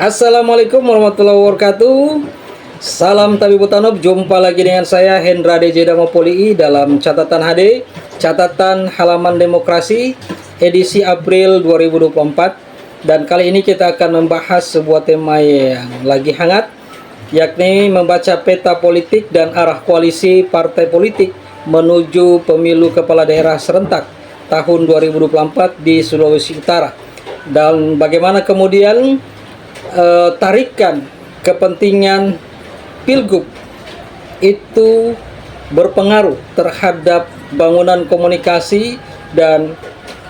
Assalamualaikum warahmatullahi wabarakatuh. Salam Tabi Butanov, jumpa lagi dengan saya Hendra DJ Damopoli dalam catatan HD, catatan halaman demokrasi edisi April 2024. Dan kali ini kita akan membahas sebuah tema yang lagi hangat, yakni membaca peta politik dan arah koalisi partai politik menuju pemilu kepala daerah serentak tahun 2024 di Sulawesi Utara. Dan bagaimana kemudian tarikan kepentingan Pilgub itu berpengaruh terhadap bangunan komunikasi dan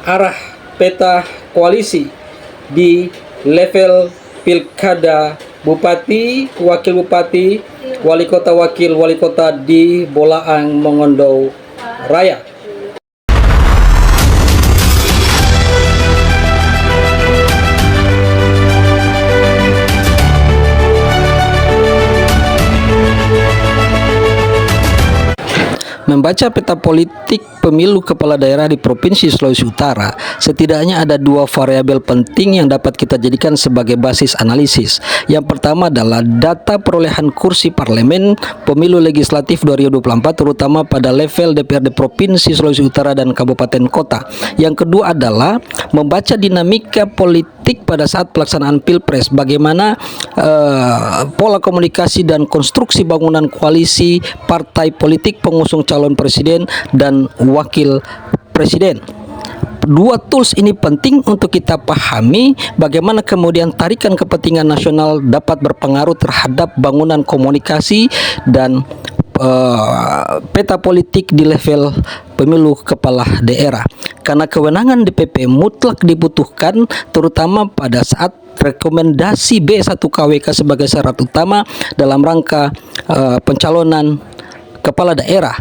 arah peta koalisi di level pilkada bupati, wakil bupati, wali kota di Bolaang Mongondo Raya. Membaca peta politik pemilu kepala daerah di Provinsi Sulawesi Utara, setidaknya ada dua variabel penting yang dapat kita jadikan sebagai basis analisis. Yang pertama adalah data perolehan kursi parlemen pemilu legislatif 2024, terutama pada level DPRD Provinsi Sulawesi Utara dan kabupaten kota. Yang kedua adalah membaca dinamika politik pada saat pelaksanaan Pilpres, bagaimana pola komunikasi dan konstruksi bangunan koalisi partai politik pengusung calon presiden dan wakil presiden. Dua tools ini penting untuk kita pahami bagaimana kemudian tarikan kepentingan nasional dapat berpengaruh terhadap bangunan komunikasi dan peta politik di level pemilu kepala daerah. Karena kewenangan DPP mutlak dibutuhkan, terutama pada saat rekomendasi B1KWK sebagai syarat utama dalam rangka pencalonan kepala daerah.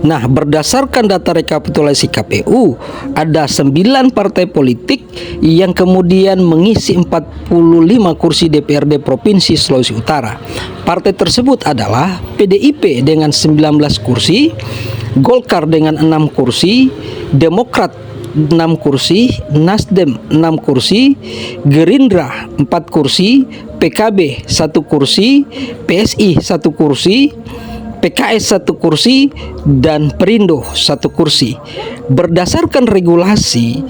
Nah, berdasarkan data rekapitulasi KPU, ada 9 partai politik yang kemudian mengisi 45 kursi DPRD Provinsi Sulawesi Utara. Partai tersebut adalah PDIP dengan 19 kursi, Golkar dengan 6 kursi, Demokrat 6 kursi, Nasdem 6 kursi, Gerindra 4 kursi, PKB 1 kursi, PSI 1 kursi, PKS 1 kursi, dan Perindo 1 kursi. Berdasarkan regulasi,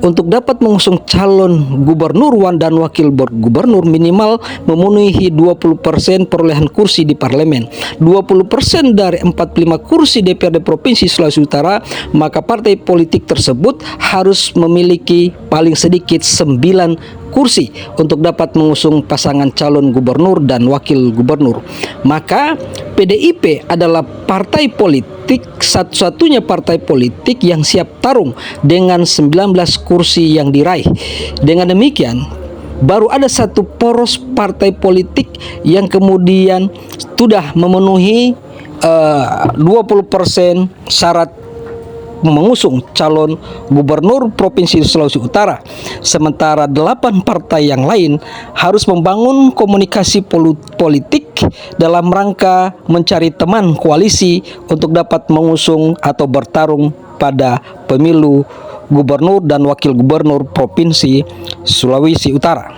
untuk dapat mengusung calon gubernur dan wakil gubernur minimal memenuhi 20% perolehan kursi di parlemen, 20% dari 45 kursi DPRD Provinsi Sulawesi Utara, maka partai politik tersebut harus memiliki paling sedikit 9 kursi untuk dapat mengusung pasangan calon gubernur dan wakil gubernur. Maka PDIP adalah partai politik, satu-satunya partai politik yang siap tarung dengan 19 kursi yang diraih. Dengan demikian, baru ada satu poros partai politik yang kemudian sudah memenuhi 20% syarat mengusung calon gubernur Provinsi Sulawesi Utara, sementara 8 partai yang lain harus membangun komunikasi politik dalam rangka mencari teman koalisi untuk dapat mengusung atau bertarung pada pemilu gubernur dan wakil gubernur Provinsi Sulawesi Utara.